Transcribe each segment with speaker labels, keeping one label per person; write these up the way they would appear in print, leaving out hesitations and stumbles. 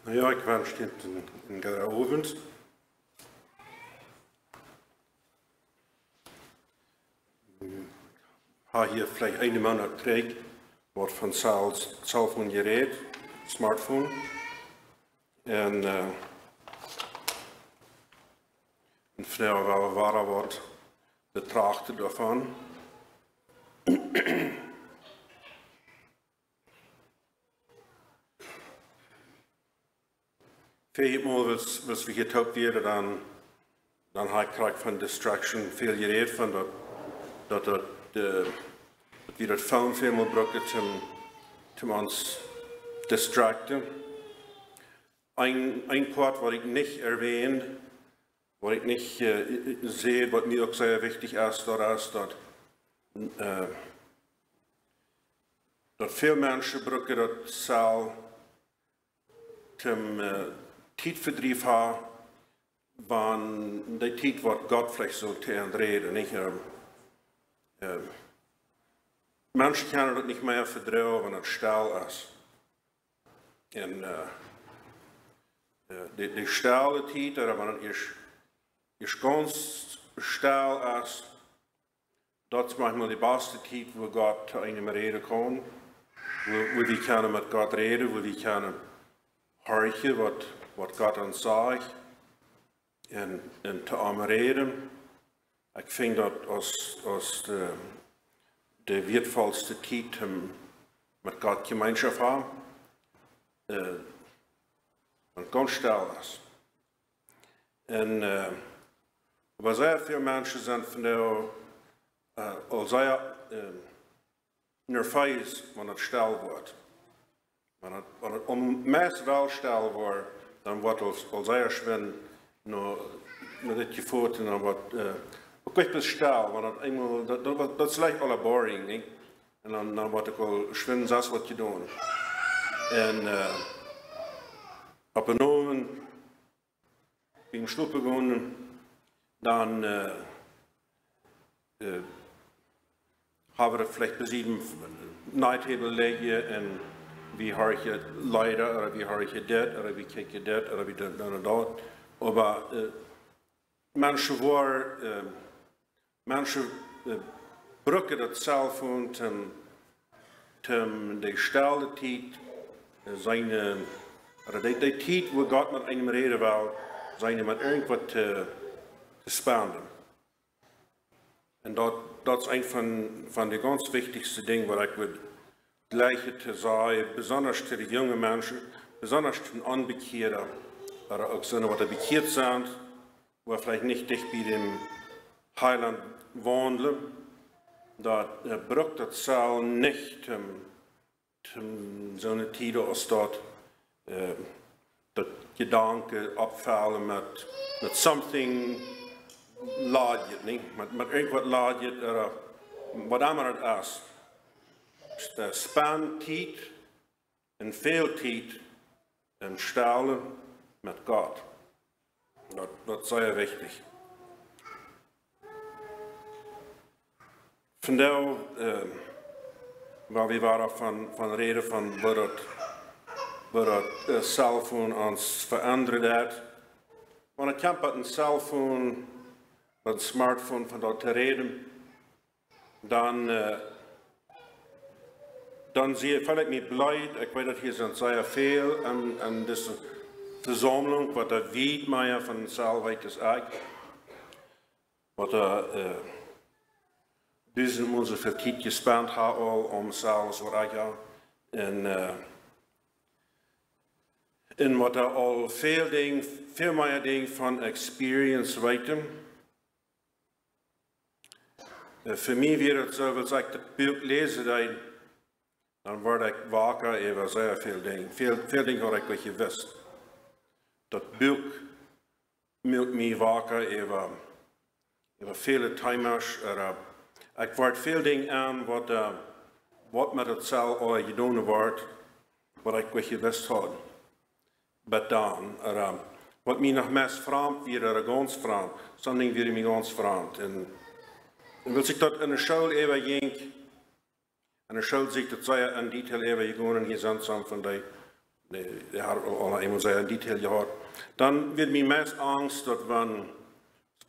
Speaker 1: Ja, ik wens dit een goede avond. Ik heb hier vielleicht een Mann gekriegt, wordt van cellphone gereed, smartphone. En vandaar wel waar wordt betracht daarvan. Veelmaal was we getaupt werden, dan krijg ik van distraction veel gereed van dat we dat film veel gebruiken om ons distracten. Ein Part, wat ik niet erwähnt, wat ik niet zie, wat mir ook sehr wichtig ist, dat veel mensen gebruiken dat zal zum Tijdverdrief hebben, van de tijd wat God vielleicht zo te reden. Mensen kunnen dat niet meer vertrouwen, wanneer het stil is. En de stille tijd, wanneer het ganz stil is, dat is manchmal de beste tijd waar God te einem reden kan. Waar we kunnen met God reden, waar we kunnen horen wat God ons zegt. En te hem reden. Ik vind dat als de wertvollste tijd met God gemeenschap hebben. En ganz stil is. En maar zeer veel mensen zijn vandaag al zeer nerveus wanneer het stil wordt. Wanneer het meest wel stil wordt, dan wordt het al zeer schwer naar dit gevoerd en dan wordt ook echt stil. Want dat is lijkt al boring, niet? En dan wordt het al schwer zes wat je doet. En op een oven, beim Schluppen gaan, dan hebben we vielleicht besieden Neidhebel leggen en wie hoor je leider, of wie hoor je dit, of wie kijk je dit, of wie dat en dat. Maar mensen gebruiken dat cellphone om de stille tijd de tijd waar God met einem reden wil, zijn met irgendwas te spenden. En dat is een van de ganz wichtigste dingen wat ik wil gleiche te zeggen, besonders te de jonge mensen, besonders te de onbekeerden, oder auch so, wat bekeerd zijn, waar vielleicht nicht dicht bij dem Heiland wandelen, dat brukt dat zal niet zo'n tijd als dat gedanken opvallen met something laadje, niet? Met irgendwas laadje, wat immer het is. Span tijd en veel tijd en stellen met God. Dat is zeer wichtig. Vandaar, waar we waren van reden van wat dat cellphone ons veranderd heeft. Want ik heb met een cellphone, met een smartphone van dat te reden, dan zie ik me blij. Ik weet dat hier zijn zeer veel en deze verzameling, wat er weet mij van Salwijk is eigenlijk, wat er duizend zoveel tijd gespaard had al om zelfs wat ik ja. En wat er al veel meer dingen van experience weten. Voor mij weer het zo, als ik het boek lezen, dan word ik wakker over zeer veel dingen. Veel dingen had ik wel gewist. Dat boek maakt mij wakker over vele timers. Ik word veel dingen aan wat met het zal al gedaan wordt, wat ik wel gewist had. Maar dan, wat mij nog meest vreemd weer, ganz vreemd, something weer mij ganz vreemd. En wil ik dat in de school even ging, in de school zie ik dat zij in detail even gegaan en gezend zijn van Nee, der hat al eenmaal zijn detail gehad. Dan wird mir meest Angst, dat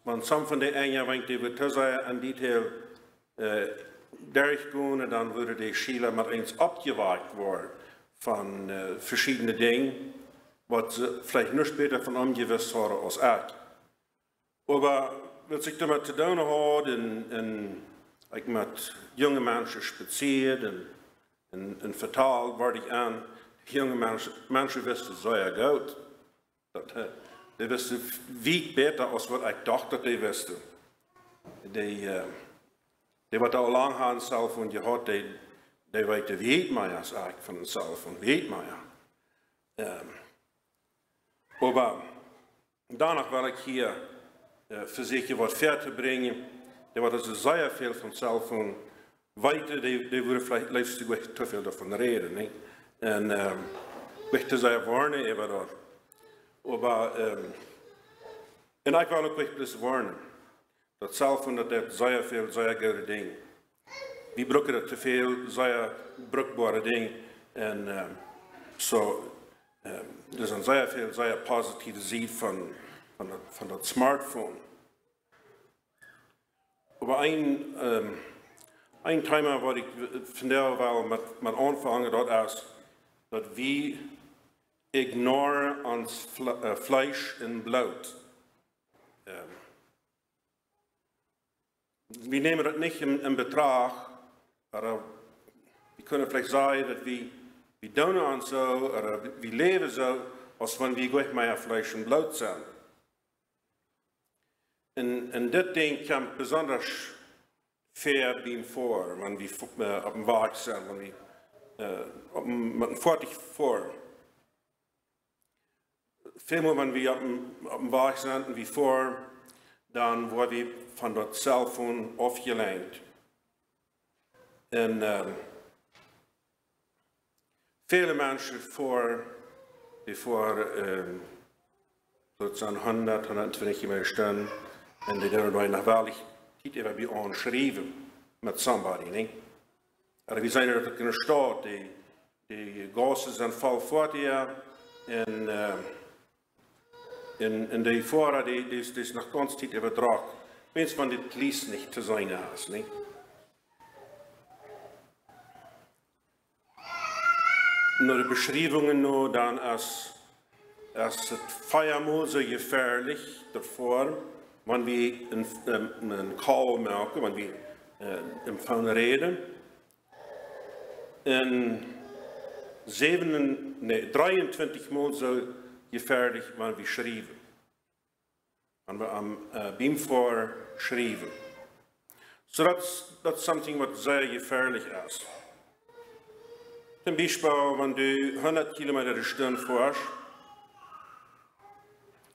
Speaker 1: wenn some von den Enge, wenn die wir tussen an detail durchgehen, und dann würde die Schüler mit uns abgewagt worden von verschiedenen Dingen, was sie vielleicht nur später von umgewusst haben als ich. Aber was ich damit zu tun habe, und ich mit jungen Menschen spaziert und vertalt, werde ich an, junge Menschen wissen sehr gut. Die wissen viel besser, als was ich dachte, die wissen. Die wat al lang aan zelf van gehad, die weten weet mij als ik van zelf en weet mij. Maar daarna wil ik hier verzieken wat ver te brengen. Die wat ze zeer veel van zelf van weten, die worden vielleicht liefst te veel daarvan reden. Nee? En weg te zijn warnen over dat. Maar en ik wil ook weg dus warnen. Dat zelf van dat zeer veel, zeer goede dingen. We gebruiken het te veel, zeer bruikbare dingen. En er zijn zeer veel, zeer positieve ziet van dat smartphone. Maar een thema wat ik vandaag wel met aanvangen, dat is dat we ignoren ons vlees en bloed. We nemen dat niet in betracht, maar we kunnen vielleicht zeggen dat we doen ons zo, we leven zo, als wanneer we goed met vlees en bloed zijn. En dit ding komt besonders ver bij voor, wanneer we op een weg zijn, wanneer we met een voertuig voor. Vielmeer wanneer we op een weg zijn en wie voor, dan worden we van dat cellphone afgeleid. En vele mensen die voor zo'n 100, 120 jaar staan, en die daar nog wel niet even bij aanschrijven met somebody, nee? We zijn er in de stad, die gassen zijn vol voort hier, en die voren, die is nog ganz tijd even drak. Wens van dit liefst niet te zijn is, nee? Naar de beschrijvingen nu, dan is het vijfmaal zo gevaarlijk daarvoor, wanneer we een call maken, wanneer we een phone reden. En 23 maal zo gevaarlijk wanneer we schrijven. Wanneer we aan beam voor schrijven. So that's something wat zeer gevaarlijk is. Zum Beispiel, wenn du 100 Kilometer die Stunde fährst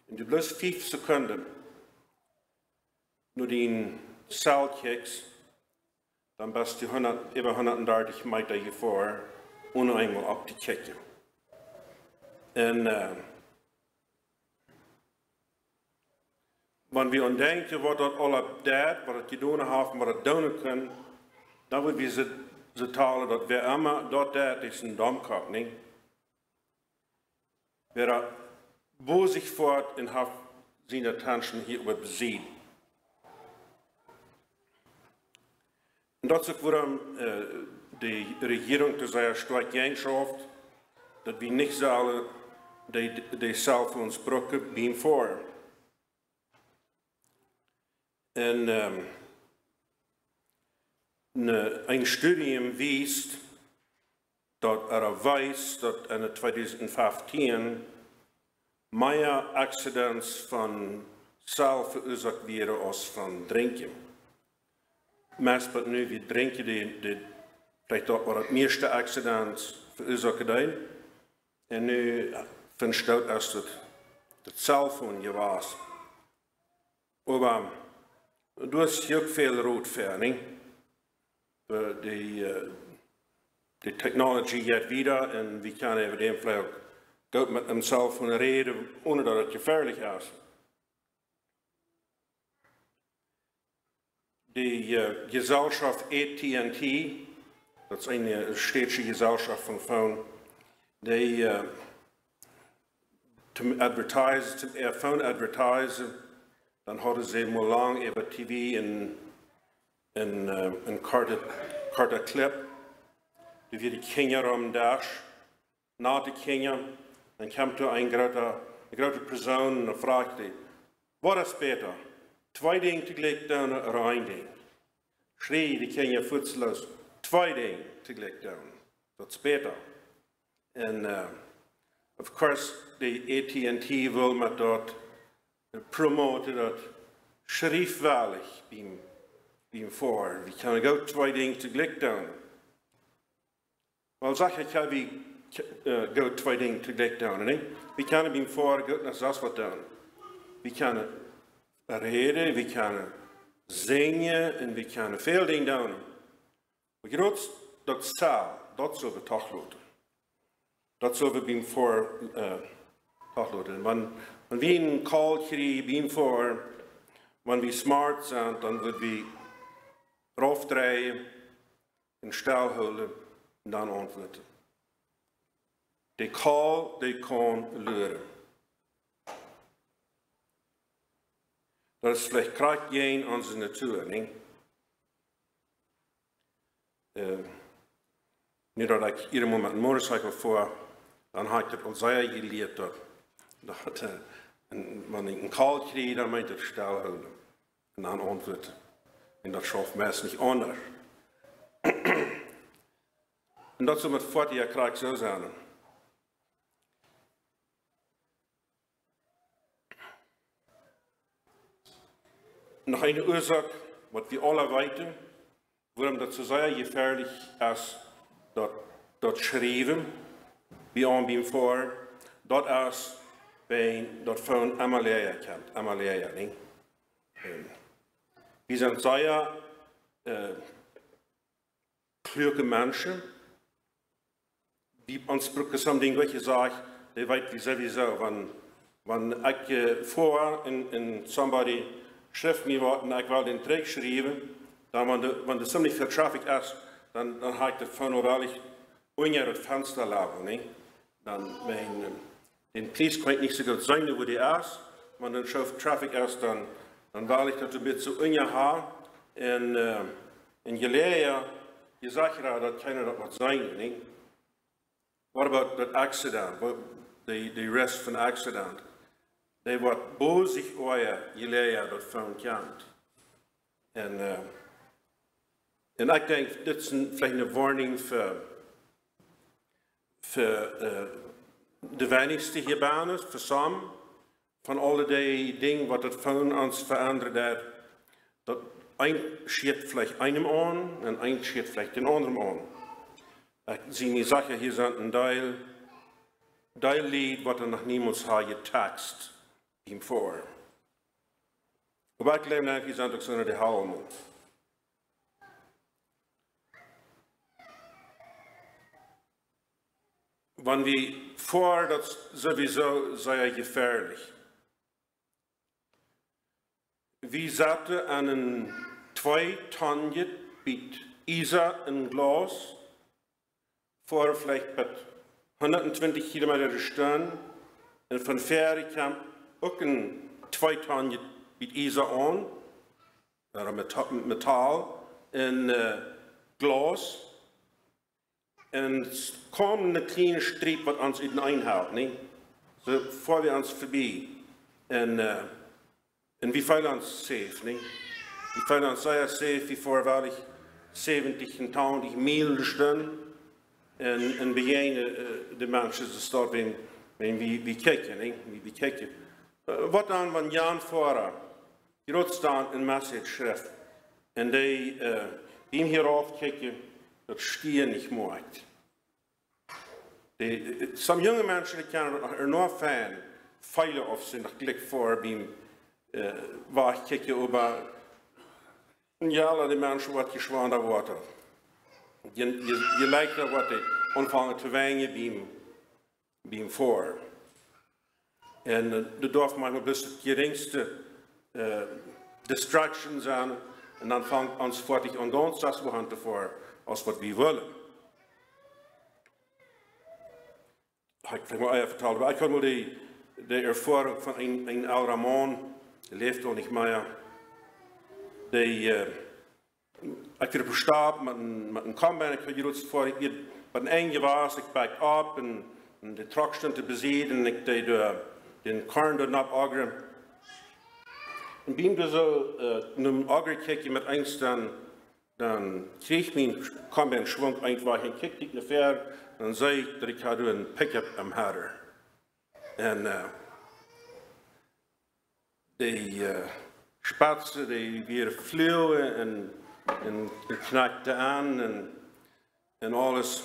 Speaker 1: und du bloß 5 Sekunden nur den Saal kickst, dann bist du über 130 Meter gefahren, ohne einmal abzukicken. Und wenn wir uns denken, was das alles das, was das getan haben, was das tun können, dann wird wir ze talen dat we immer dat is een domkop, niet? Wer wo sich fort en heeft zijn attention hierop bezien. En dat is ook waarom de regering te zeer sterk gengschaft, dat we niet zullen die cellphones gebruiken bij voor. En een studie wijst dat weiß, dat in 2015 meer accidents van cel veroorzaakt werden als van drinken. Meestal nu we drinken die vielleicht dat wat het meeste accidents veroorzaken. En nu vindt uit als het cellphone je was. Maar du hast ook veel roodverning. Die technologie gaat wieder en we kunnen even dem vielleicht goed met hem cellphone reden, ohne dat het gevaarlijk is. Die Gesellschaft AT&T, dat is een städtische Gesellschaft van phone, die zum advertisen, zum phone advertisen, dan hadden ze mal lang über TV een korte clip. Du wird die Kinder am Dash, nach den Kindern, dann kommt da eine große Person und fragt die, was ist besser? 2 Dinge tegelijk doen oder 1 Ding? Schrie die Kinder futzellos, 2 Dinge tegelijk doen. Dat is beter. En of course, die AT&T wil met dat promoten dat schriftweilig beim voor. We kunnen ook 2 Dinge tegelijk doen. Wel zeg ik, wie go 2 Dinge tegelijk doen, nee? We kunnen beim voor goed naar dat wat doen. We kunnen reden, we kunnen zingen en we kunnen veel dingen doen. Maar groot dat zaal, dat zullen we toch laten. Dat zullen we beim voor toch laten. Wanneer we een call krijgen beim voor, wanneer we smart zijn, dan willen we raufdrehen, in stil houden en dan antwoorden. Die call, die kan leren. Dat is vielleicht krijgt geen onze natuur, niet? Nu dat ik ieder moment een motorcycle voor, dan heb ik het al zeer geleerd dat wanneer ik een call krijg, dan moet ik stil houden en dan antwoorden. En dat schafft meestal niet anders. En dat zal met 40 jaar krijg zo zijn. Nog een oorzaak, wat we alle weten, waarom dat zo zeer gefährlich is, dat schrijven, bij aanbieven voor, dat is bij dat van Amalia komt, Amalia, niet? We zijn zeer kluge mensen, die ons soms wat je zegt, die weet wie sowieso, wanneer ik voor in somebody schrift mir wat en ik wil den Trick schrijven, dan wanneer er ziemlich veel traffic is, dan ga ik het van wel eens onder het venster laten, niet? Dan den police kan ik niet zo goed zijn hoe die is, maar dan schoof traffic is, dan wil ik dat een beetje onder haar en je leert je zegt ja dat keiner dat wat zijn, niet? What about that accident? The rest van accident? Die wordt boos over je leer dat van kant. En ik denk, dit is vielleicht een warning voor de weinigste hierbij, voor sommigen, van alle die dingen wat het van ons verandert heeft. Dat een schiet vielleicht einem aan en een schiet vielleicht den anderen aan. Ik zie me zeggen, hier zijn een deel lied wat er nog niemand heeft getekst. Ihm vor. Aber ich glaube nicht, wir sind doch so eine Hauen. Wenn wir vor, das sowieso sehr gefährlich. Wir saßen an einem 2 Tonnen mit Isa ein Glas vor vielleicht 120 Kilometer Stunde und von Fähre kam ook een 2 Tonnen met ijzer aan, metaal, en glas. En het kwam een kleine streep wat ons in einhoudt, niet? Zo voor we ons voorbij. En we voelen ons safe, niet? We voelen ons zeer safe, we voorwaardig 70 en 80 mijl staan. En begin de mensen stort we kijken, niet? We kijken. Wat dan van Jan Vorer, die rood staan een message schrift. En die hierop kijken, dat stier niet maakt. Some jonge mensen die kennen nog fan, feilen of ze nog klik voor beim waar kijken over ja, die mensen wat geschwander worden. Je lijkt er wat die ontvangen te wijnen beim voor. En er darf manchmal bis de geringste distractions aan. En dan vangt ons voortig aan ganz das we gaan voor als wat we willen. Ik kan maar even vertellen, ik kan maar de ervaring van een oude man, die leeft al niet meer. Ik werd gestart met een combine, ik had gerust voor, ik werd bij een eindje was, ik backed op en de truck stond te bezien en ik deed den korn door naar ageren. En ben ik zo naar een ager kijken met eens dan kreeg mijn combine schwung einfach en kikte ik naar ver en zei ik dat ik had een pick-up am hadden. En die spatsen die weer vlogen en knakte aan en alles.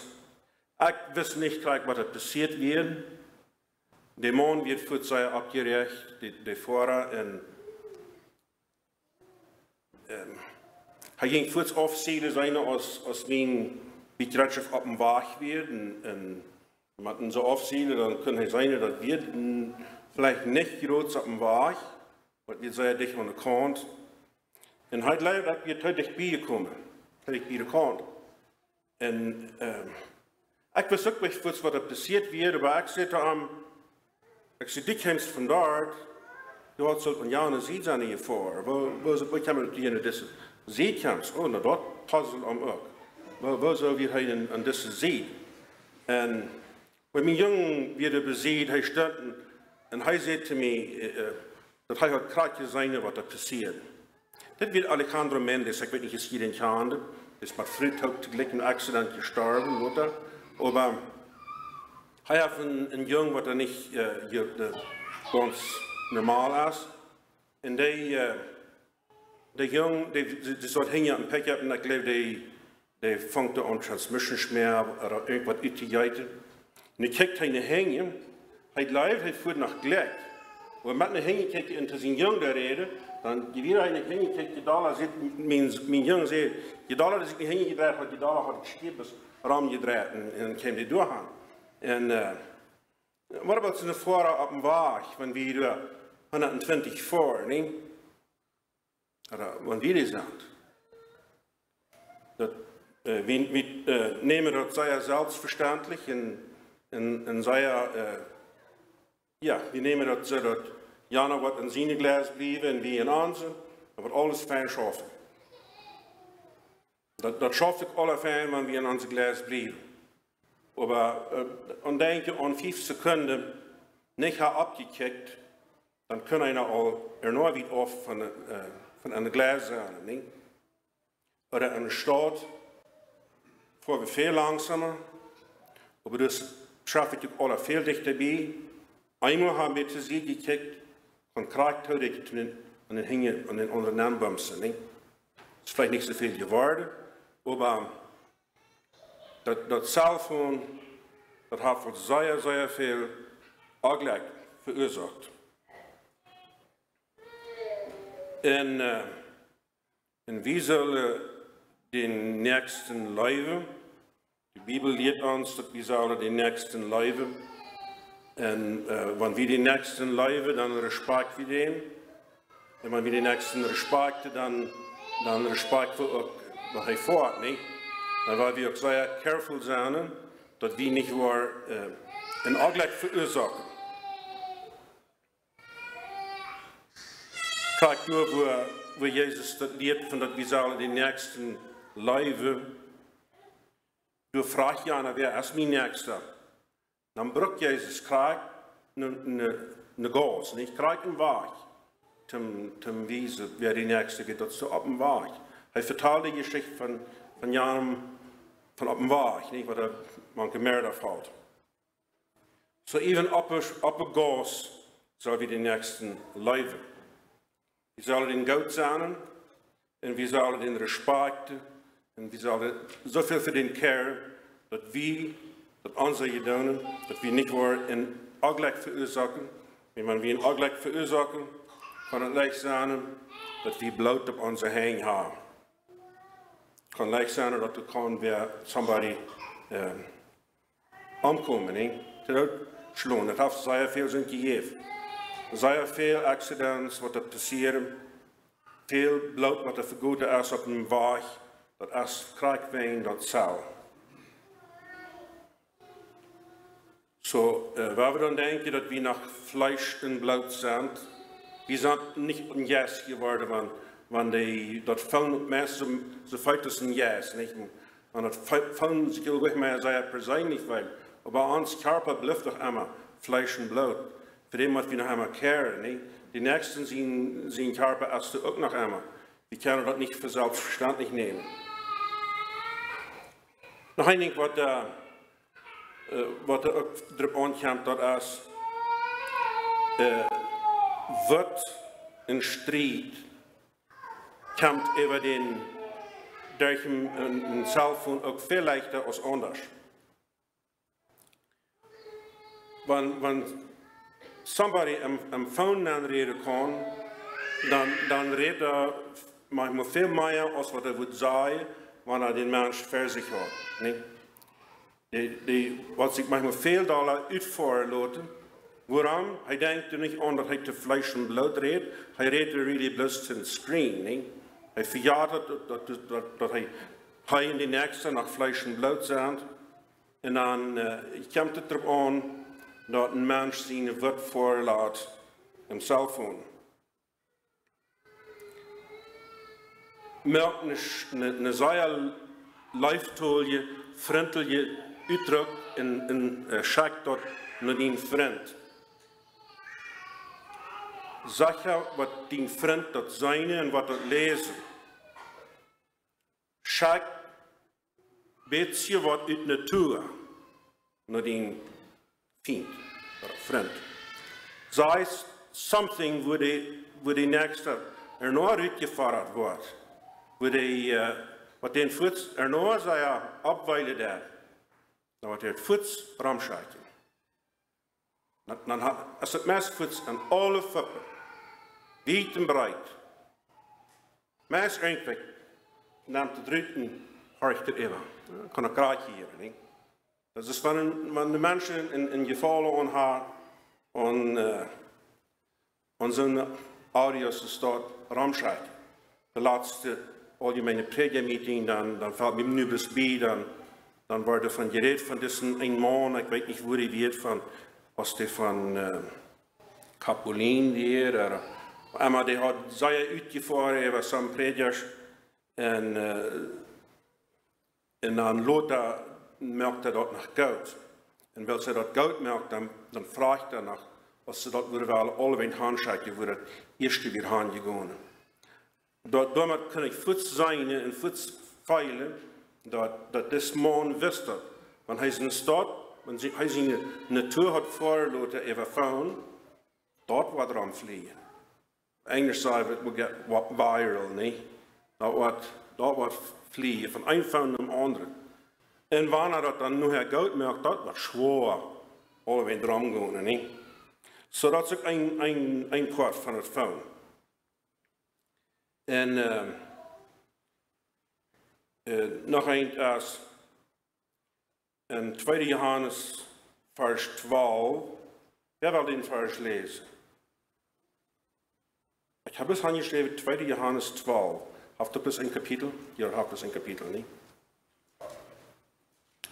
Speaker 1: Ik wist niet gelijk wat er passiert werd. De man werd voor zich opgericht, de voorraad en hij ging voor het afzien zijn als mijn bedrijf op een waag werd en met een zo afzien dan kon hij zijn dat werd vielleicht niet groot op een waag, maar we zijn dicht aan de kant. En hij leidt dat we te dichtbij gekomen, te dicht bij de kant. En ik wist ook niet wat er passiert werd, maar ik zei tegen hem, ik zei, die komst vandaar, je had zo'n jaren ziet aan je voor. Waar kan je in deze zeekomst? Oh, nou dat puzzelt hem ook. Waar zou we hij aan deze zee? En when mijn jongen weer beziet, hij stond en hij zei te mij, dat hij had kratje zijn wat er passiert. Dit werd Alejandro Mendes, ik weet niet eens hier in Kande, is maar vroeg ook tegelijk een accident gestorven, oder? Maar hij heeft een jongen wat er niet ganz normaal is. En die jongen, die zat hingen aan pick-up en ik geloof die vangt aan transmissionsmeer of irgendwas uit te jijten. En ik kijkt hij naar hingen, hij leidt, hij voert nog gelijk. Maar met een hingen kijkt hij en te zijn jongen daar reden, dan je weer een hingen kijkt, je dollar zit, mijn jongen zei, je dollar is niet hingen gedraaid, want je dollar had het schip ram gedraaid en dan kwam die doorgaan. En wat about zijn voorraad op een waag, van wie er 120 voor, nee? Want wie is dat? We nemen dat zeer zelfverständlich en zeer, ja, we nemen dat zo dat Jana wat in zijn glas blijven en wie in onze, dan wordt alles fijn schaffen. Dat schafft ik alle fijn, wanneer we in onze glas blijven. Maar dan denk je aan 5 Sekunden niet haar abgekickt, dan kunnen we al enorm weer af van een glas zijn. Nee? Oder in de stad, voor we veel langzamer, maar dus schaffe ik alle veel dichterbij. Einmal haben wir zu sie gekickt, von Krafthouding an den Hängen an den anderen Anbäumchen. Das ist vielleicht nicht so viel geworden, aber das Cellphone, das hat für sehr, sehr viel Angst verursacht. Und wie sollen den nächsten leben? Die Bibel lehrt uns, dass wir sollen den nächsten leben. En wanneer we de nächsten leven, dan respect we dem. En wanneer we de nächsten respecten, dan respect we ook wat hij voort, niet? Dan willen we ook zeer careful zijn, dat we niet weer een ongeluk veroorzaken. Kijk door waar Jezus dat leert, van dat we zullen de nächsten leven. Du vraagt je aan, wer is mijn nächste? Dan brukt Jezus krijgt een gas, niet krijgt een waag, te wijzen wer die nächste geht, dat ze op een waag. Hij vertelt de geschichte van Jan van op een waag, niet wat er manche meer valt. Zo even op een gas zal we de nächsten leven. We zullen in goud zijn en we zullen in respecten en we zullen zoveel voor den care dat we dat onze gedonen, dat we niet weer een ongeluk veroorzaken. En wanneer we een ongeluk veroorzaken, kan het lijkt zijn dat we bloot op onze heen hebben. Het kan lijkt zijn dat er kan weer somebody omkomen, te uitslaan. Dat heeft zeer veel zijn gegeven. Zeer veel accidents wat er passeren. Veel bloot wat er vergoeden is op een waag, dat is krijgwijn dat zal. So, waar we dan denken dat we nach Fleisch en bloed zijn, we zijn niet een jas geworden, want dat vallen mensen, ze feit is een jas, niet? Want dat vallen zich heel goed mee, zij persoonlijk wel. Maar ons Körper blijft toch immer Fleisch en bloed. Voor die moet we nog immer keren, niet? Die nächsten zijn Körper als ook nog immer. We kunnen dat niet voor zelfverständlich nemen. Nog een ding wat er ook erop aankomt, dat is wat een strijd komt over durch een cellphone ook veel leichter als anders. Want somebody am phone aanreden kan, dan redt er manchmal veel meer als wat wil zeggen, wanneer den mens voor zich had. Wat zich manchmal veel dollar uitvoeren laten. Waarom? Hij denkt er niet aan dat hij te vlees en bloed redt. Hij redt er really bloot zijn screen. Nee? Hij verjaart dat hij in de nächste naar vlees en bloed zijn. En dan komt het erop aan dat een mens zijn woord voorlaat een cellphone. Merk een zeer liefdevolle, vriendelijke uitdruk en schakt dat naar die vriend. Zeg je wat die vriend dat zijn en wat dat lezen. Schakt beetje wat uit natuur naar die vriend. Zij something waar die nächste erna uitgevorderd wordt. Wat den voets erna zij opwijlen daar. Dan wordt het voets ramschijken. Dan is het mes voets aan alle fuppen. Wiet en breed. Mes eindelijk neemt het ruiten hard even. Kan een kraatje hier. Niet? Dat is van de mensen in gevallen aan haar aan zo'n audio's staat ramschijken. De laatste algemene prediemeeting, dan valt me nu best bij, dan wordt er van gereed van deze een man, ik weet niet hoe hij weet van, als die van Capulin weer, maar die had zij uitgevoerd, over zo'n prediers, en dan Lothar merkt hij dat nog goud. En wil ze dat goud merkt, dan vraagt hij nog, als ze dat willen wel allebei handschijken, wordt het eerste weer handgegaan. Daarmee kan ik voets zijn en voets veilen dat deze man wist dat. Want hij is in staat, want hij zijn natuur had voorgelaten even vrouwen, dat wordt er aan vliegen. Engels zeggen we, het moet wat viral, nee? Dat wordt vliegen van een vrouw naar de andere. En wanneer dat dan nu goud merkt, dat wordt zwaar. Allebei drum gaan, nee? Zo dat is ook een kwart van het vrouw. En nog een als in 2 Johannes vers 12. Wer wil den vers lezen? Ik heb het aangeschreven 2 Johannes 12. Haft dat dus een kapitel? Ja, haft dat een kapitel, niet?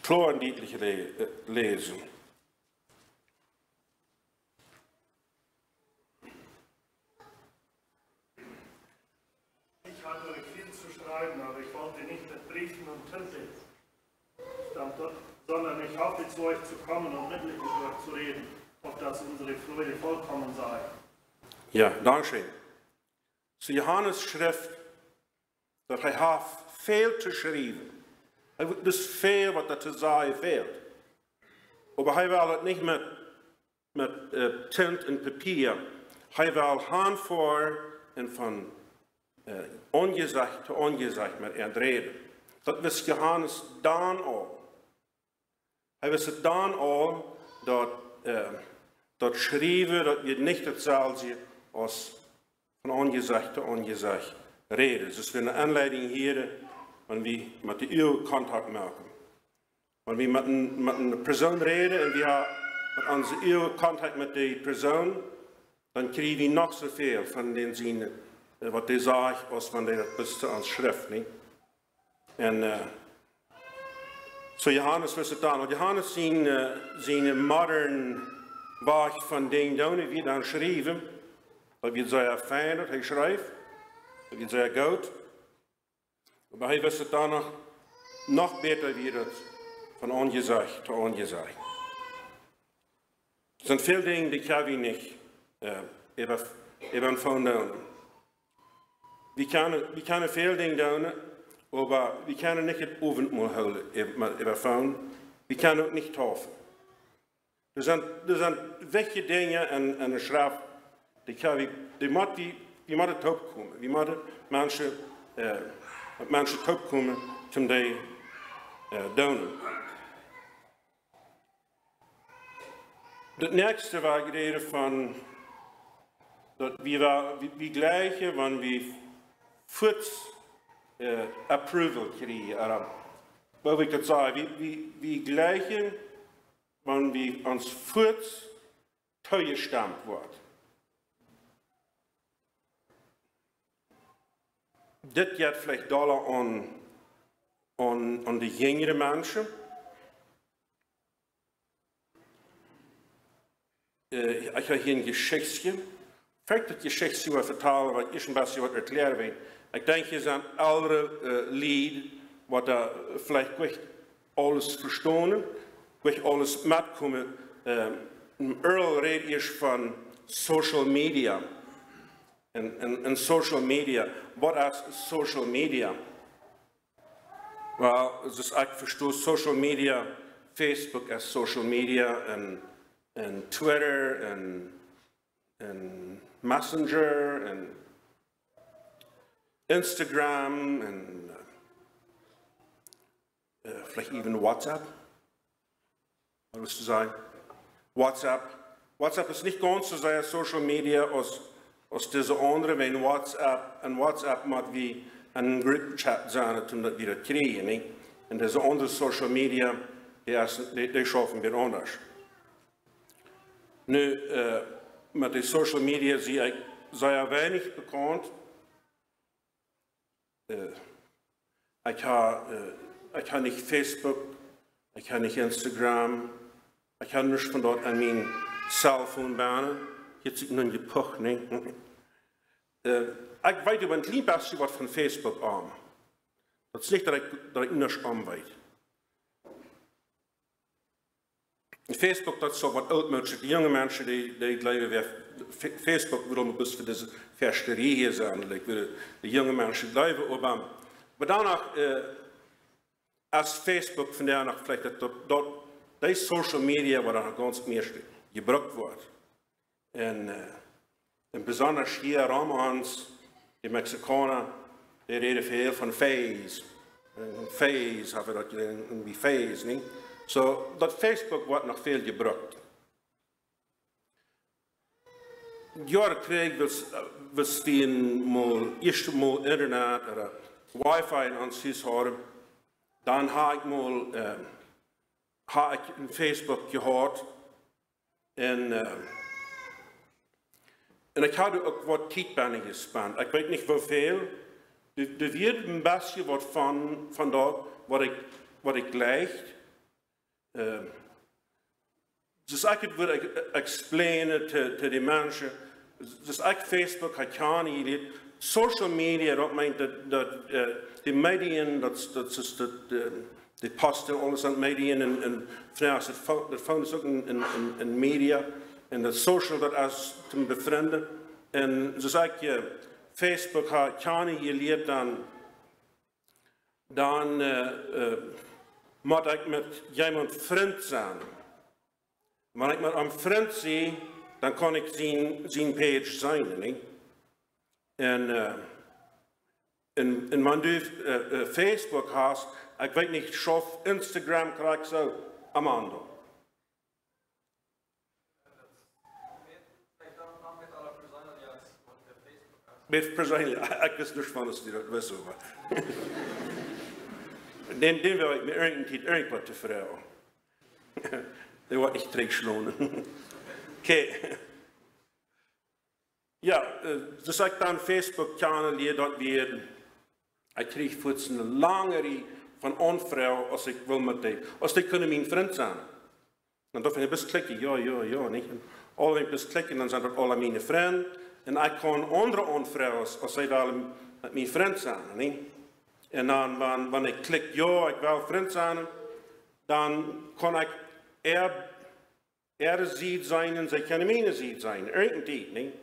Speaker 1: Klar en duidelijk lezen.
Speaker 2: Ich hatte euch viel zu schreiben, aber ich wollte nicht mit Briefen und Tinte, stand dort, sondern ich hoffe zu euch zu kommen und mit euch zu reden, auf dass unsere Freude vollkommen sei.
Speaker 1: Ja, dankeschön. So Johannes schrift dat hij heeft veel te schrijven. Hij wil dus veel wat er te zeggen fehlt. Maar hij wil het niet met tint en papier. Hij wil hand voor en van ongezicht te ongezicht met een reden. Dat wist Johannes dan al. Hij wist het dan al dat schrijven dat je niet hetzelfde als van ongezicht te ongezicht reden. Dus we een aanleiding hier, wanneer we met de uw contact maken. Wanneer we met een persoon reden en we hebben met onze uw contact met die persoon, dan krijgen we nog zoveel van den zinnen. Wat hij zegt, als van dat beste aan schrift. Niet? En So Johannes was het dan. Johannes zijn modern Weg van den Donen wie dan schrijven. Dat wird sehr verändert, hij schrijft. Dat wird sehr gut. Aber hij wist het dan noch beter wie het van ongezegd tot ongezegd. Er zijn veel dingen die kan we niet even van doen. We kunnen veel dingen doen, maar we kunnen niet het avondmaal houden even van. We kunnen ook niet tafel. Er zijn welke dingen en de schrift, die moeten top komen. We moeten mensen top komen om die doen. Het nächste war gereden van dat we gleichen, wanneer we voets approval krijgen. Wat ik dat zei, we gleichen, wanneer we ons voets toegestampt wordt. Dit gaat vielleicht dollar aan de jongere mensen. Ik ga hier een geschichtje. Vielleicht dat geschichtje wat vertalen, wat ik een beetje wat erklären wil. Ik denk, je zijn andere lied, wat daar vielleicht goed alles verstaan, goed alles metkomen. Earl redt eerst van social media. En social media, wat is social media? Wel, dus ik versta social media, Facebook is social media en Twitter en Messenger en Instagram en vielleicht even WhatsApp. Wat was te zeggen? WhatsApp. WhatsApp is niet ganz so sehr social media als deze andere, wenn WhatsApp moet we een groupchat zijn, omdat we dat krijgen. Nee? En deze andere social media, die schaffen we anders. Nu, met de social media zie ik zeer weinig bekend. Ik heb niet Facebook, ik heb niet Instagram, ik heb niets van dat aan mijn cellphone banen. Je zit nog je poch, nee. Ik weet een klein beetje wat van Facebook aan. Dat is niet dat ik niets aan weet. Facebook, dat is zo wat oud-mensen, jonge mensen die leven weer. Facebook wil een beetje voor deze versterie hier zijn. De jonge mensen leven op. Maar dan nog, als Facebook vandaag nog vielleicht dat die social media waar nog ganz meest gebruikt wordt. En besonders hier om ons, de Mexicanen, die reden veel van phase. Phase, hebben we dat wie phase, niet? So, dat Facebook wordt nog veel gebruikt. Jaren kreeg was we een eerste maal internet of wifi in ons huis hadden. Dan had ik een Facebook gehad. En ik had ook wat tijd bij gespannen. Ik weet niet hoeveel. Er werd een beetje wat van dat wat ik leicht. Dus ik wil explainen to de mensen. Dus ik Facebook had geen idee. Social media, dat meint dat de media, dat is de posten, alles aan media en vandaag dat found is ook een media. En dat social, dat is te bevrienden. En dus ik Facebook had geen geleerd dan moet ik met iemand vriend zijn. Wanneer ik met een vriend zie, dan kan ik zijn page zijn. Niet? En wanneer je Facebook hast, ik weet niet, schaf Instagram krijg zo, Amanda. Met persoonlijk, ik wist niet van dat dat wist. Den wil ik me irgendwas te vertellen. Dat wordt niet terugslaan. Oké. Ja, dus ik dan Facebook kan leren dat we, ik kreeg voor een langere von einer Frau, als ich will mit dir. Als die können mein Freund sein. Dan darf ik best klikken, ja, niet. En alle best klikken, dan zijn dat alle mijn vrienden. En ik kan andere vrouwen, als zij daar met mijn vriend zijn, niet. En dan, wanneer ik klik, ja, ik wil vriend zijn, dan kan ik ziet zijn en zij kunnen mijn ziet zijn. Irgendwie, niet.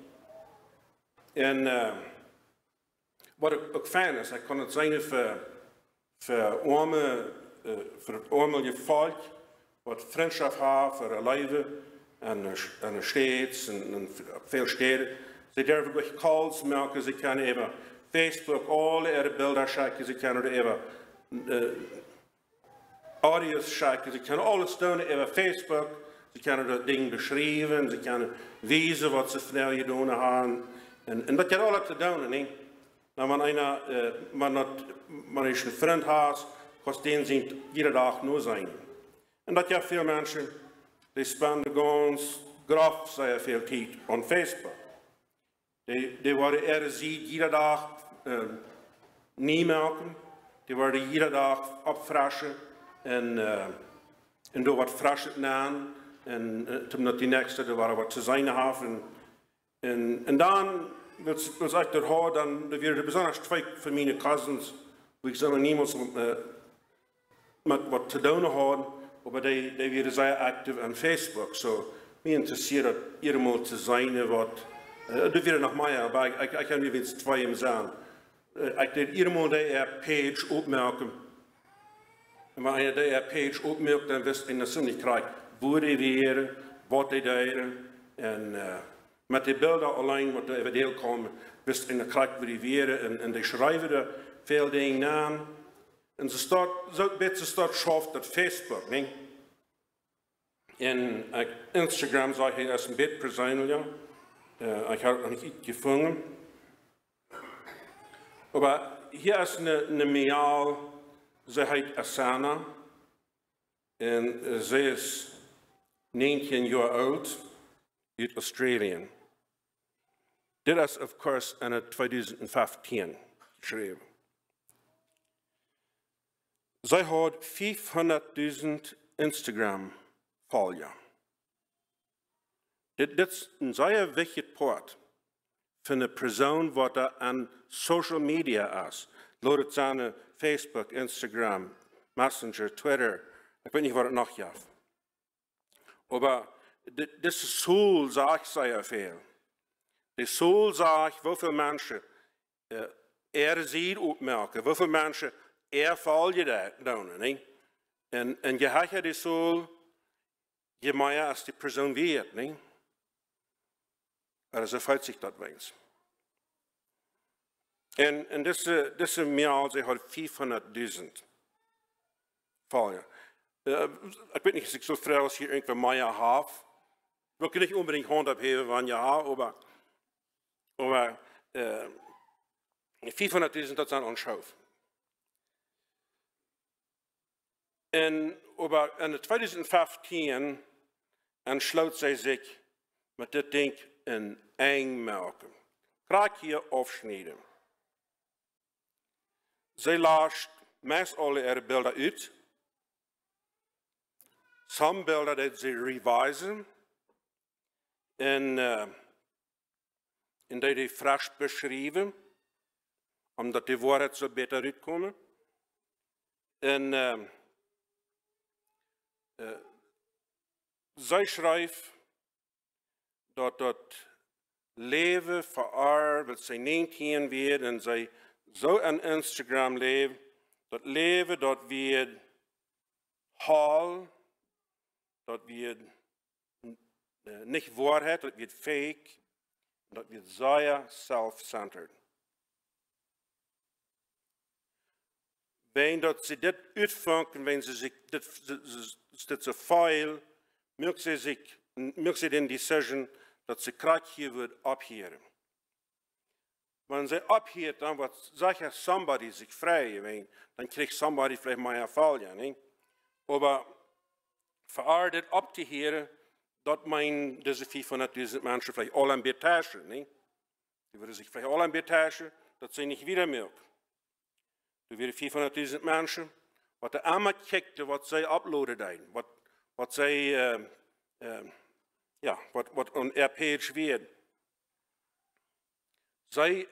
Speaker 1: En wat ik ook fijn is, ik kan het zijn voor het arme volk, wat vriendschap heeft voor een leven en een steeds en veel steden. Ze durven ook calls maken, ze kunnen even Facebook, alle beelden checken, ze kunnen even audio's checken, ze kunnen alles doen over Facebook, ze kunnen dat ding beschrijven, ze kunnen wijzen wat ze snel gedaan hebben. En dat kan alles te doen, niet? Nou, wanneer je een vriend hebt, kost die zijn iedere dag nu zijn. En dat ja veel mensen, die spenden gans graf zeer veel tijd op Facebook. Die worden ziet iedere dag niet melken, die worden iedere dag opfrassen en door wat frassen aan. En omdat die nächste, die waren wat te zijn hebben. En dan, als ik dat hoor, dan werden besonders twee van mijn cousins, die ik zelf niemals met wat te doen hadden. Maar die werden zeer actief aan Facebook. So, mij interesseert iedereen te zijn wat. Dat werden nog meer, maar ik kan nu eens twee hem zijn. Ik deed iedereen die page opmerken. Maar als je page opmerkt, dan wist je natuurlijk krijg waar die waren, wat die deden. En met die beelden alleen, wat er deel komen, wist je krijg waar die waren. En die schrijven er veel dingen aan. En ze staat schaf dat Facebook, niet? En Instagram zei hij als een beetje persoonlijk. Ik heb het nog niet gevonden. Maar hier is een mail, ze heet Asana. En ze is 19 jaar oud, uit Australië. Dit is, of course, in 2015 geschreven. Zij had 500.000 Instagram-volgers. Dit is een zeer wichtig punt voor een persoon wat er aan social media is. Laat het zijn Facebook, Instagram, Messenger, Twitter. Ik weet niet wat het nog heeft. Maar deze Soul zegt zeer veel. De Soul zegt hoeveel mensen ziet opmerken, hoeveel mensen volgen dat doen, niet? En je hebt die Soul, je meer als die persoon weet, niet? Maar zo voelt zich dat wens. En deze mail, ze had 500.000 volgers. Ik weet niet of ik zo vrij als hier irgendwo meer heb. We kunnen niet unbedingt hand opheven wanneer je hebt, maar 500.000, dat zijn onschuldig. En in 2015 entsloot zij zich met dit ding in eng melken. Krijg hier afsnijden. Zij laat meest alle ihre beelden uit. Sommige beelden dat ze revisen. En die frisch beschrijven. Omdat die woorden zo beter uitkomen. En zij schrijft dat dat leven voor haar, wat zij 19 weer en zij zo aan Instagram leeft, dat leven dat weer haal, dat weer niet waarheid, dat weer fake, dat weer zeer self-centered. Wenn dat ze dit uitvangen, wenn ze zich dit zo feil, maakt ze den decision dat ze krijgt hier wordt opheren. Wanneer ze opheert, dan wordt zeker somebody zich vrij, dan krijgt somebody vielleicht meer vallen, niet? Maar voor haar dit op te heren, dat mijn deze 500.000 mensen vielleicht al een beetje taschen, niet? Die willen zich vielleicht al een beetje taschen, dat ze niet wieder melken. Er werden 400.000 mensen, wat de allemaal kijkt, wat zij uploaden, wat zij, ja, wat on er page wird. Zij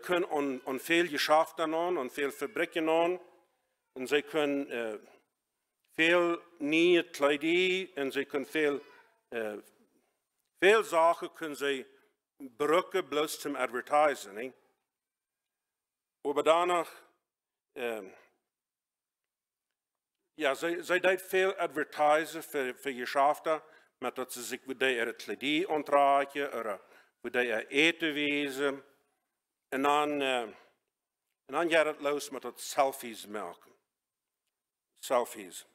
Speaker 1: kunnen on veel geschäften aan, on veel fabrieken aan, en zij kunnen veel nieuwe kleding, en zij kunnen veel zaken kunnen zij gebruiken, bloos zum advertisen. Maar daarna, ja, zij deed veel advertisen voor geschäften, met dat ze zich voor die kleding aantragen, of voor die eten wezen. En dan gaat het los met dat selfies maken. Selfies.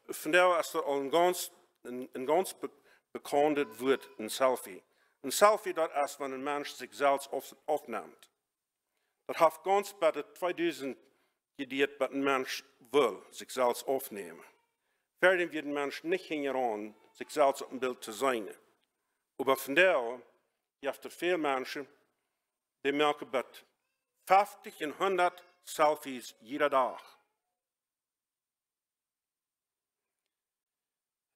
Speaker 1: Vandaar is er al een ganz bekend woord, een selfie. Een selfie dat is wanneer een mens zichzelf opneemt. Dat heeft ganz bij de 2000 gedeeld wat een mens wil, zichzelf opnemen. Verder wird een mens niet hingeren, zichzelf op een beeld te zijn. Maar vandaar, je hebt er veel mensen, die maken met 50 en 100 selfies jeder dag.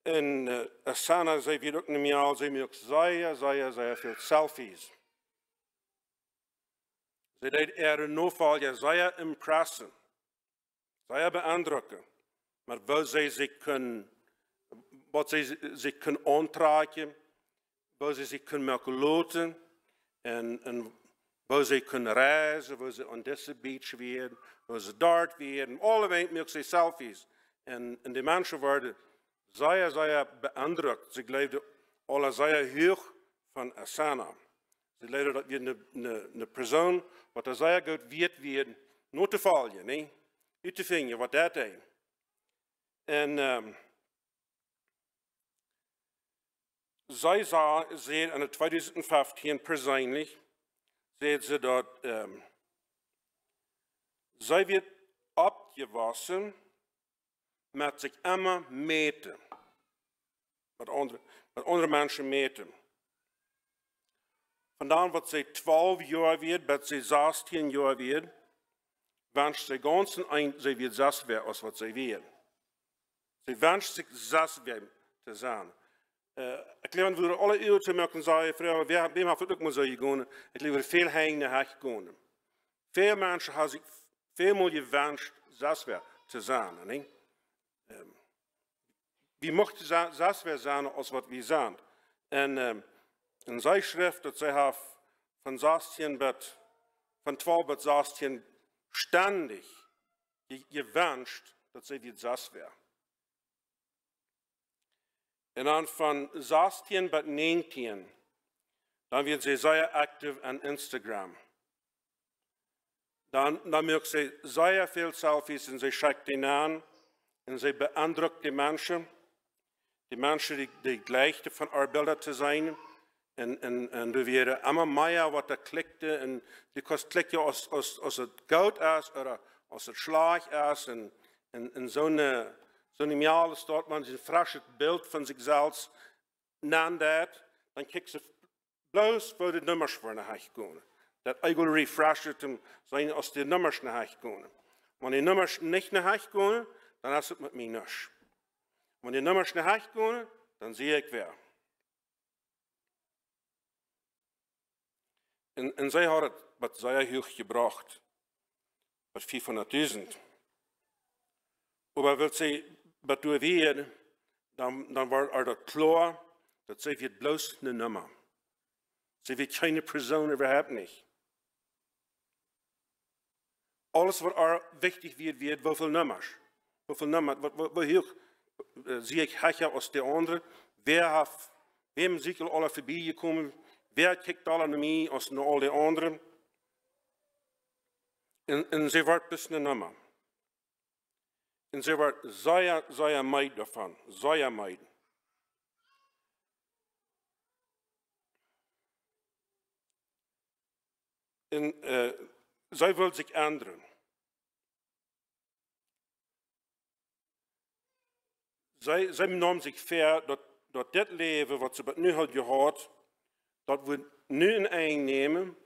Speaker 1: En Asana zei weer ook niet meer al, ze ook zeer veel selfies. Ze deed er nog val, ja, zeer impressen, zeer beeindrucken. Maar wat zij zich kunnen aantragen, wat zij zich kunnen maken loten, en waar ze kunnen reizen, waar ze aan deze beach weer, waar ze daar weer, en alle weken maken ze selfies. En die mensen worden zeer beeindruckt. Ze leefden alle zeer hoog van Asana. Ze leefden dat weer een persoon, wat er zeer goed weet weer, nooit te vallen, nee? Uit te vinden wat dat is. En zij zei in 2015 persoonlijk, zei ze dat zij werd opgewassen met zich immer meten. Met andere mensen meten. Vandaar wat zij 12 jaar werd, dat zij 16 jaar werd, wenscht zij ganz eind, zij wird 6 werden als wat zij werd. Zij wenscht zich 6 werden te zijn. Ik leef voor alle uren te maken, zei vrouwen, wem heeft het ook maar zo gegaan? Ik leef veel heen naar huis gegaan. Veel mensen hebben zich veel meer gewenscht, 6 werden te zijn. Nee? Wie mochten 6 werden zijn als wat we zijn? En zij schrift dat zij heeft van 12 tot 16 ständig gewünscht, dat zij weer 6 werden. En dan van 16 tot 19, dan wird sie sehr aktiv aan Instagram. Dan maakt ze sehr veel selfies en ze schickt die aan en ze beeindruckt die mensen die gleiche van haar beelden te zijn. En we werden allemaal meer wat er klikte en die kost klikken als het goud is of als het slaag is en zo'n maal staat man een frische beeld van zichzelf nadat, dan kijkt ze bloos voor de nummers voor naar huis komen. Dat eigenlijk refreshed te zijn als die nummers naar huis komen. Wanneer die nummers niet naar huis komen, dan is het met mij niks. Wanneer die nummers naar huis komen, dan zie ik weer. En zij had het wat zeer hoog gebracht, met 500.000. Maar wil zij wat doen weer, dan wordt er dat klaar dat zij weer bloos een nummer. Zij weer geen persoon überhaupt niet. Alles wat er wichtig wird, hoeveel nummers. Hoe hoog zie ik hecher als de andere? Wem is ik al alle voorbij gekomen? Wer kijkt alle naar mij als naar al die anderen? En ze wordt dus een nummer. En ze wordt zeer meid daarvan. Zeer meid. En zij wil zich ändern. Zij nam zich voor dat dit leven wat ze nu had gehad, dat we nu in eigen nemen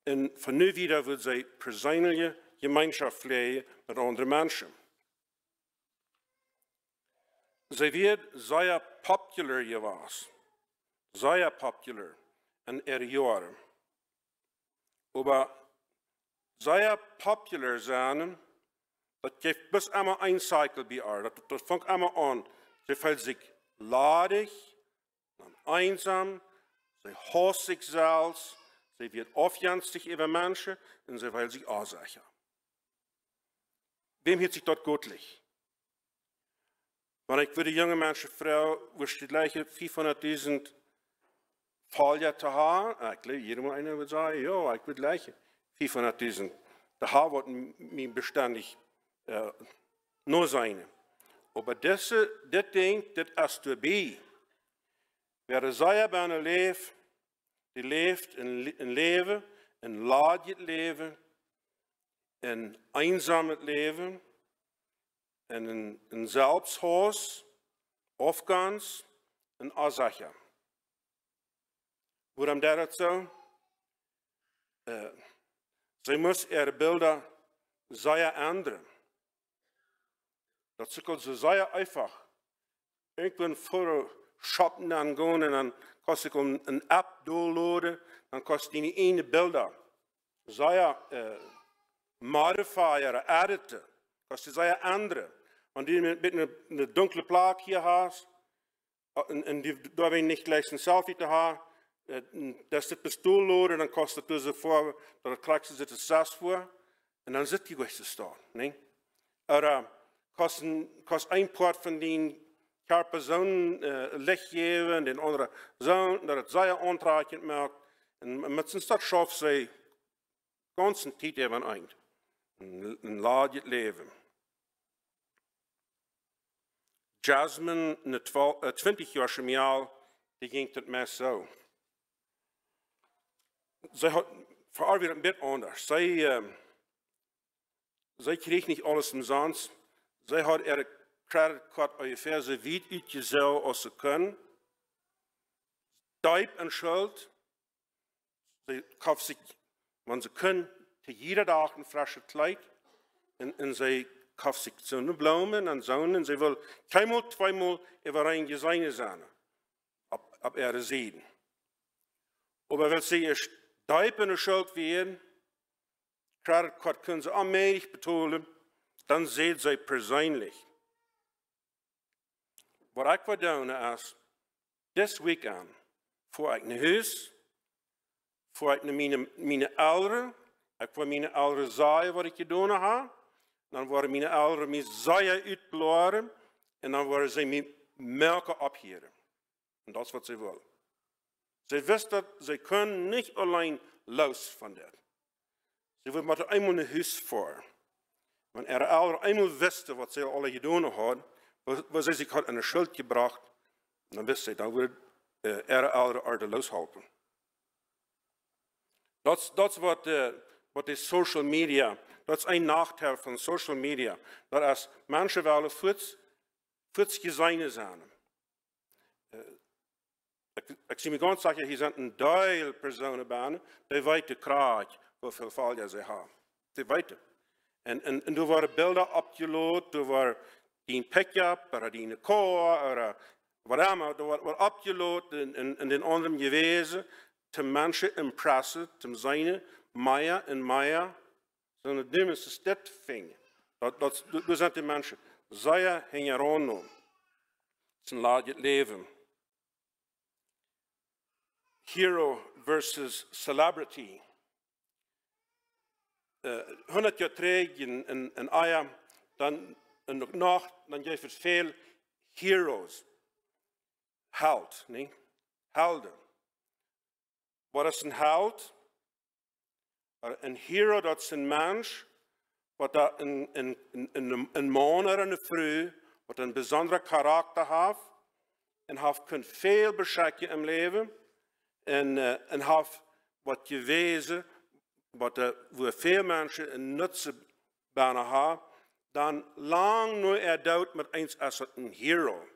Speaker 1: en van nu wieder wil zij persoonlijke Gemeinschaft pflegen mit anderen Menschen. Sie wird sehr popular gewesen. Sehr popular in ihren Jahren. Aber sehr popular sein, das gibt bis einmal ein Cycle bei ihr. Das fängt einmal an. Sie fühlt sich ladig, einsam, sie hasst sich selbst, sie wird aufjanstig über Menschen und sie will sich ansagen. Wem hielt sich dort göttlich? Wenn ich für die junge Menschen frage, wo ist die gleiche 500.000 Falljahr zu haben, ich glaube, jeder einer wird sagen, ja, ich will gleiche 500.000. Der Haar wird mir beständig nur sein. Aber das Ding, das ist dabei. Wer sehr gerne lebt, die lebt in Leben, in ladigt Leben, in einsames Leben, in Selbsthaus, Aufgangs, in Asacha. Warum das so? Sie muss ihre Bilder sehr ändern. Das ist so sehr einfach. Ich bin vor Shoppen angehen und dann kostet ich eine App downloaden, dann kostet die eine Bilder. Sehr modifieren, editen, kostet sehr andere. Und die mit einer dunklen Plage hier hast, und die da wir nicht gleich ein Selfie zu haben, dass das bis downloaden, dann kostet das vor, dann kriegst du das Sass vor, und dann sitzt die Gäste da. Oder kostet ein Port von den Person Licht geben, den anderen Sohn, dass es sehr antreibend macht. Und mit so einer schafft sie ganzen Zeit eben ein. Ein ladigt Leben. Jasmine, eine 20-jährige Mädel, die ging das mehr so. Sie hat vor wieder ein bisschen anders. Sie kriegt nicht alles umsonst. Sie hat ihre Kreditkarte ungefähr so weit uitgezogen als sie können. Diep en Schuld. Sie kauft sich, wenn sie können, zu jeder Tag ein frisches Kleid. Und sie kauft sich Sonnenblumen und Sonnen. Sie will keinmal, zweimal über ein Gesine sein. Ab ihre Seiden. Aber wenn sie erst diep in der Schuld werden, Kreditkarte können sie allmählich betonen, dann seht sie persönlich. Was ich will tun ist, this weekend, voor ik naar huis, voor ik naar mijn ouderen, ik wil mijn ouderen zeggen wat ik gedaan heb, dan worden mijn ouderen mij zeggen uitbladen, en dan worden ze mij melken opgeven. En dat is wat ze willen. Ze wisten dat ze kunnen niet alleen los van dit. Ze willen maar eenmaal naar huis voor. Wanneer de ouderen eenmaal wisten wat ze alle gedaan hadden, was ze zich had in de schuld gebracht, dan wist ze, dan wordt ihre ouderen loshelpen. Dat is wat de social media, dat is een nachteil van social media. Dat als mensen willen voets gezien zijn. Ik zie me gewoon zeggen, hier zijn een deel personen bijna, die weten graag hoeveel vallen ze hebben. Die weten. En er worden beelden opgeload, er wordt die pick-up, of die car, of whatever, er wordt opgeload in den anderen gewezen, te mensen impressen, te zijn meer en meer. Zo'n ding is dit ding. Dat zijn die mensen. Zij hingen rondom. Het is een laag leven. Hero versus celebrity. 100 jaar terug in Aya, dan nog geeft het veel heroes. Held, nee? Helden. Wat is een held? Een hero, dat is een mens, wat een man en een vrouw, wat een bijzonder karakter heeft, en heeft veel beschikken in leven, en heeft wat gewezen, waar veel mensen een nutse bijna hebben, dan lang nu dood met eens als een hero.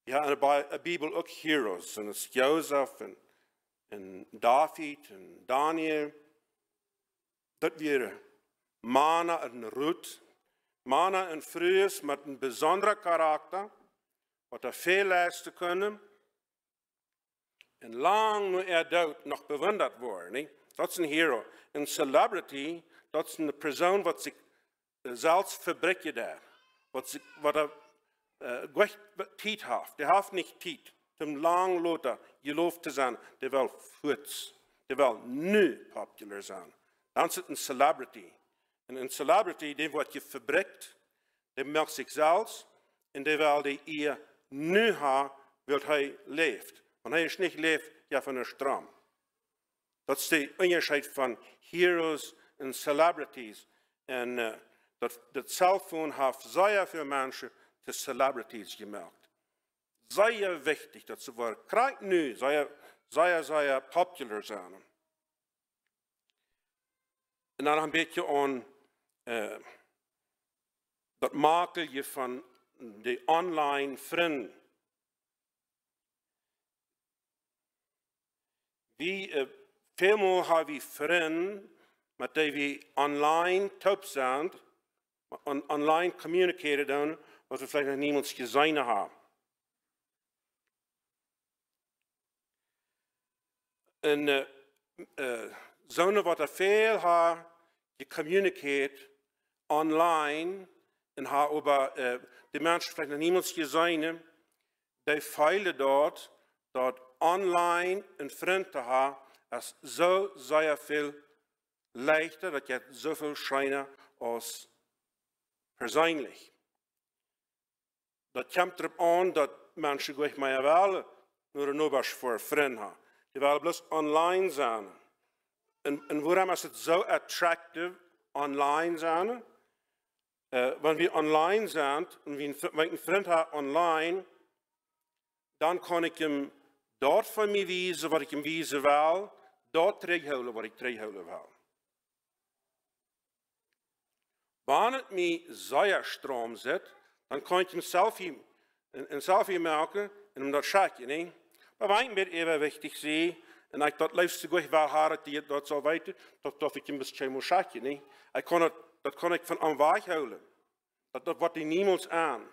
Speaker 1: Ja, in de Bijbel ook heroes, en dat is Jozef, en David, en Daniel. dat wir Mana en Ruth, Mana en Frühes met een bijzondere karakter, wat er veel leisten kunnen, en lang nu dood nog bewonderd worden. Nee? Dat is een hero. Een celebrity, dat is een persoon wat zich zelfs fabriekje daar. Wat er goed tijd heeft. Die heeft niet tijd. Om lang later geloof te zijn. Die wil voets. Die wil nu populair zijn. Dan is het een celebrity. En een celebrity, die wordt je fabriekt. Die melkt zichzelf. En die wil die eer nu hebben, wil hij leeft. Want hij is niet leeft, ja, van een stroom. Dat is de onderscheid van heroes en celebrities. En dat cellphone heeft zeer veel mensen te celebrities gemaakt. Zeer wichtig dat ze worden. Krijg nu zeer popular zijn. En dan een beetje aan dat maken je van de online vrienden. Veelmaal hebben we vrienden met die we online top zijn, online communiceren doen, wat we vielleicht nog niemand gezien hebben. En zonen wat er veel hebben gecommuniceerd online en hebben over die mensen vielleicht nog niemand gezien, die feilen dort, dat online een vriend te hebben, is zo zeer veel leichter, dat je zoveel schijner als persoonlijk. Dat komt erop aan dat mensen goed mij wel nur voor een vriend hebben. Die willen bloos online zijn. En waarom is het zo attractief online zijn? Wanneer we online zijn, en wie een vriend heeft online, dan kan ik hem dort van mij wijzen wat ik hem wijzen wil, dort terughouden wat ik terughouden wil. Wanneer het mij zeer stroom zit, dan kan ik hem een selfie maken en hem dat schaken. Nee? Maar wat ik meer even wichtig zie, en ik dat liefst goed wel haar die dat zal weten, dat ik hem misschien moet schaken. Nee? Dat kan ik van aan weghouden. Dat wordt die niemals aan.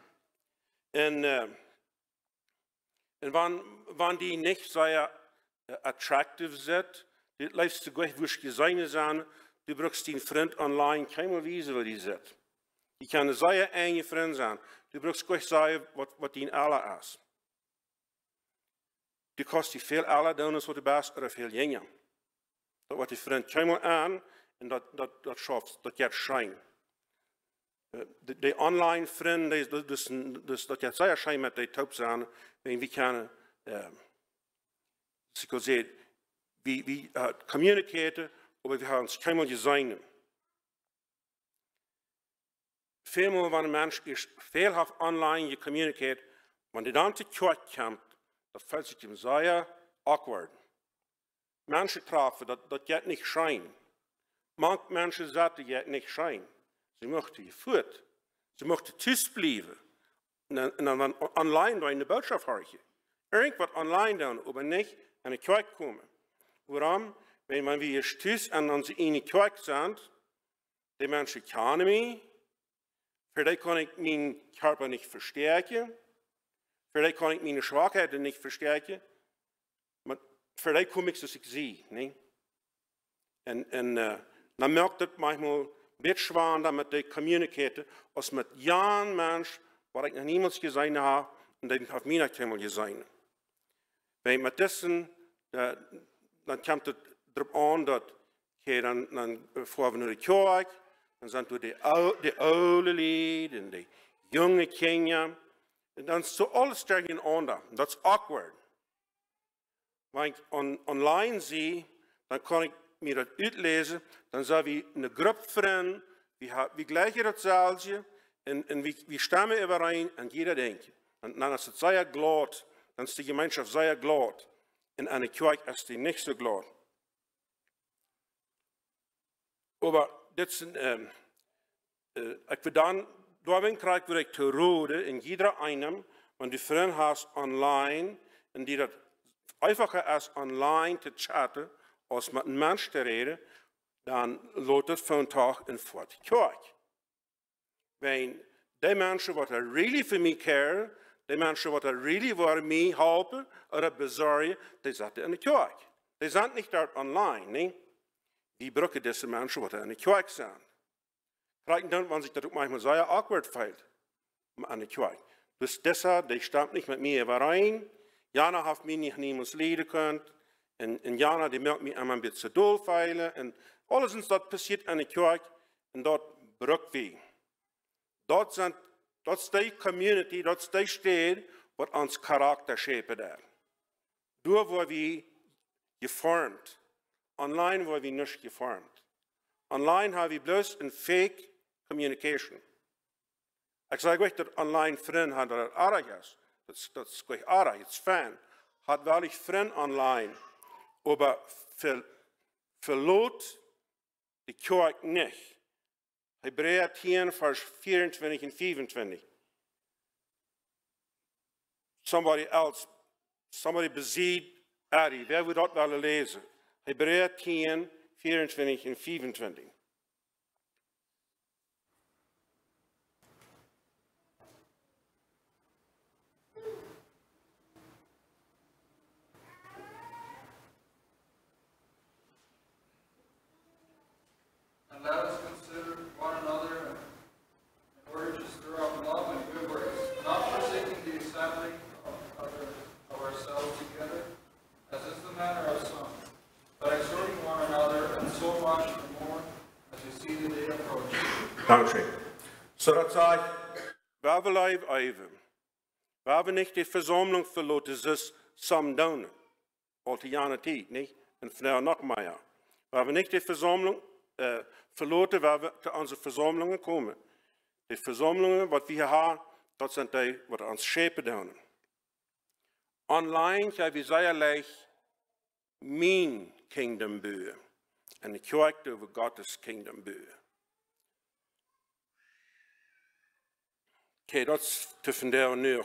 Speaker 1: En wanneer die niet zeer attractief zit, het liefst goed wo je zijn zijn, du brauchst die vriend online keinmal wijzen waar die zit. Die kan een zeer enge vriend zijn. Du brauchst goed zeggen wat die alle is. Du kost die veel alle doen als wat de baas er veel jonger. Dat wordt die vriend keinmal aan en dat schaft, dat gaat schijn. De online vriend, dus dat gaat zeer schijn met die top zijn, en we kunnen, ik wil zeggen, we communiceren, maar we gaan ons keinmal gezien. Veelmaal wanneer een mens is veel heeft online gecommuniceerd, wanneer die dan te kort komt, dat voelt zich hem zeer awkward. Mensen treffen, dat gaat niet schijn. Manche mensen zeggen, dat gaat niet schijn. Ze mochten je voet. Ze mochten thuis blijven. En dan online door in de boodschap horen. Irgendwas online doen, maar niet aan de kerk komen. Waarom? Wenn wir hier thuis en onze ene kerk zijn, die mensen kennen mij. Voor die kan ik mijn körper niet versterken. Voor die kan ik mijn zwakheden niet versterken. Maar voor die kom ik zoals ik zie. Nee? En dan merkt het manchmal beetje zwaarder met die communiceren, als met Jan mens, wat ik nog niemals gezien heb, en die heeft mij nog helemaal gezien. Bij met dessen, dan komt het erop aan dat je dan voor we naar de kerk, dan zijn we de oude lied en de jonge kinderen, en dan is zo alles tegenander. Dat is awkward. Wanneer ik online zie, dan kan ik mir dat uitlezen, dan zijn we een groep vrienden, we gleichen hetzelfde, en we stemmen overeen en jeder denkt. En dan is het zeer glad, dan is de gemeenschap zeer glad. En aan de kerk is die niet zo glad. Maar dit is ik wil dan, daarin krijg ik te rode in ieder einem, want die vriend has online, en die dat einfacher is online te chatten, als met een mens te reden, dan loopt het van Tag in voort kerk. Wenn die Menschen, die really für mich care, die Menschen, die really voor mich helpen oder besorgen, die sind in der Kirche. Die sind nicht dort online, ne? Wie brauchen diese Menschen, die in der Kirche sind? Vielleicht dann, wenn sich das auch manchmal sehr awkward fühlt, an der Kirche. Dus deshalb, die stammt nicht mit mir überein. Jana hat mich nicht niemals leiden können. Und Jana, die merkt mich einmal ein bisschen dollfeilen. Und alles, was passiert an der Kirche, und dort braucht wir. Dat is die community, dat is die stad wat ons karakter schepen daar. Door waar we gevormd. Online waar we niet gevormd. Online hebben we bloos een fake communication. Ik zeg euch dat online vrienden had dat aardig is. Dat is gleich aardig, het is fijn. Had wel ik vrienden online, maar verloot de kerk niet. Hebräer 10, vers 24 en 25. Somebody besiegt Ari. Wer wil dat willen lezen? Hebräer 10, 24 en 25.
Speaker 3: And let us consider one another and urge us throughout love and good works, not forsaking the assembly of ourselves together, as is the manner of some, but exhorting one another, and so much the more as you see the day approaching.
Speaker 1: Dankeschön. So dat zei, waar we leven even. Waar we niet de verzameling verloten, dus samen doen. Al die jaren tijd, niet? En vandaag nog meer. Waar we niet de verzameling verloten, waar we te onze verzamelingen komen. De verzamelingen, wat we hier hebben, dat zijn die wat ons schepen doen. Online gaan we zeer leicht mijn kingdom bouwen. En de kerk over Gottes kingdom bouwen. Oké, dat is te vandaag nu.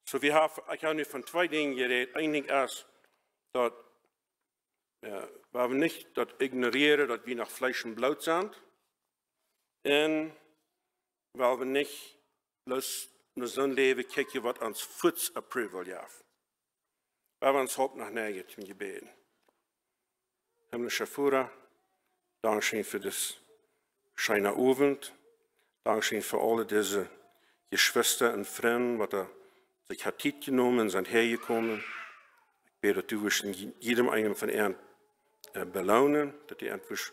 Speaker 1: So ik heb nu van twee dingen geredet. Eén ding is dat waar we niet dat ignoreren dat we nog Fleisch en Blut zijn. En waar we niet bloos naar zo'n leven kijken wat ons voets approval heeft. Waar we ons hoop nog neigt in gebeden. Himmlische Vater, danke für das schöne Abend. Danke für alle diese Geschwister und Freunde, die sich hat Zeit genommen und sind hergekommen. Ich bete, dass du jedem einen von ihnen belohnen, dass die einfach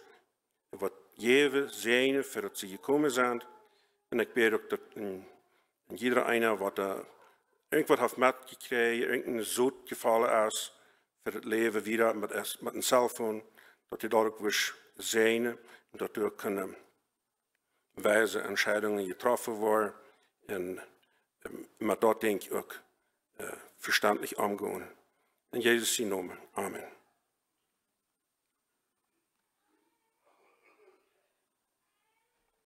Speaker 1: wat jewe zijn für dat sie gekommen sind. Und ich bete auch, dass jeder einer, was irgendwas hat mitgekriegt, irgendein Sod gefallen ist, für das Leben wieder mit einem Cellphone, dass die dort auch zijn und dass du können weise Entscheidungen getroffen worden und mit dort denke ich auch verständlich umgehen. In Jesus' Namen. Amen.